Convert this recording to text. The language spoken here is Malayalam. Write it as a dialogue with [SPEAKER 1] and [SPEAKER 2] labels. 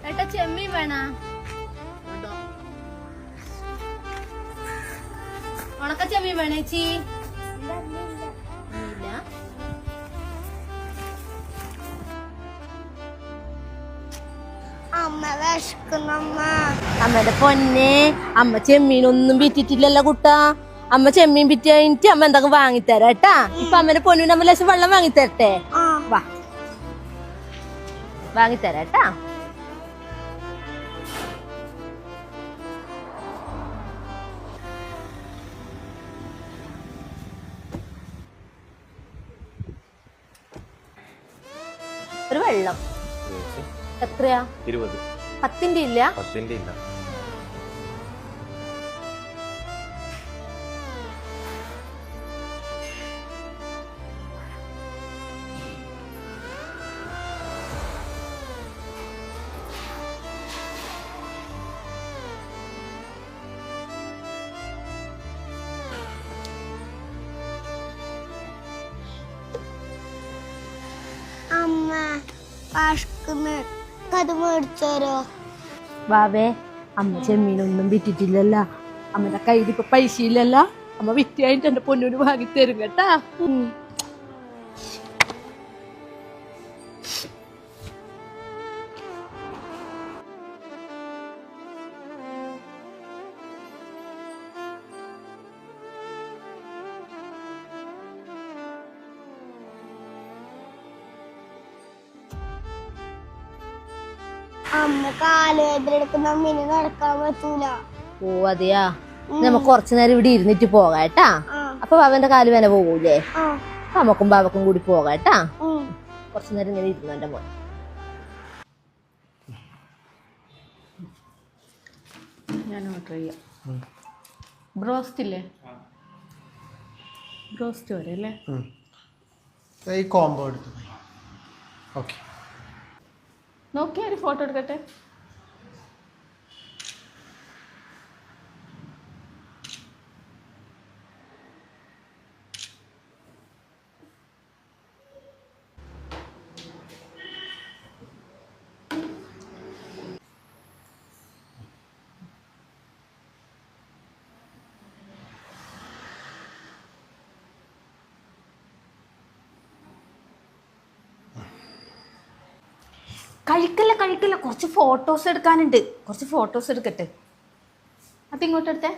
[SPEAKER 1] ഏട്ടാ ചെമ്മീൻ വേണ? ഉണക്ക ചെമ്മീൻ വേണേച്ചി? അമ്മയുടെ പൊന്നെ, അമ്മ ചെമ്മീനൊന്നും വിറ്റിട്ടില്ലല്ലോ കുട്ടാ. അമ്മ ചെമ്മീൻ വിറ്റ് കഴിഞ്ഞിട്ട് അമ്മ എന്തൊക്കെ വാങ്ങിത്തരാട്ടാ. ഇപ്പൊ അമ്മന്റെ പൊന്നിന് അമ്മ ലേശം വെള്ളം വാങ്ങിത്തരട്ടെ? വാ, വാങ്ങിത്തരാട്ടാ. ഒരു വെള്ളം എത്രയാ?
[SPEAKER 2] 20.
[SPEAKER 1] 10ന്റെ ഇല്ല?
[SPEAKER 2] 10ന്റെ ഇല്ല.
[SPEAKER 1] വാവേ, അമ്മ ചെമ്മീനൊന്നും വിറ്റിട്ടില്ലല്ലോ. അമ്മയുടെ കയ്യിൽ ഇപ്പൊ പൈസ ഇല്ലല്ലോ. അമ്മ വിറ്റ് കഴിഞ്ഞിട്ട് എന്റെ പൊന്നൂര് വാങ്ങിത്തരും കേട്ടാ.
[SPEAKER 3] അമ്മ കാലുവേദന എടുക്കുന്ന അമ്മീനെ നടക്കാൻ പറ്റൂല.
[SPEAKER 1] ഓ അതെയാ, നമുക്ക് കുറച്ചു നേരം ഇവിടെ ഇരുന്നിട്ട് പോകാട്ടാ. അപ്പൊ ബാബന്റെ കാല് വേന പോകൂലേ? നമുക്കും ബാബക്കും കൂടി പോകാട്ടാ. കുറച്ചു നേരം ഇങ്ങനെ ഇരുന്നു എന്റെ മോൻ. ഞാൻ ഓർഡർ ചെയ്യാം. ബ്രോസ്റ്റ് ഇല്ലേ? ബ്രോസ്റ്റ് വരെ അല്ലേ?
[SPEAKER 4] ഈ കോംബോ എടുത്തു. ഓക്കെ,
[SPEAKER 1] നോക്കിയാ ഒരു ഫോട്ടോ എടുക്കട്ടെ. കഴിക്കല്ല, കുറച്ച് ഫോട്ടോസ് എടുക്കാനുണ്ട്. കുറച്ച് ഫോട്ടോസ് എടുക്കട്ടെ. അതിങ്ങോട്ട് എടുത്തേ.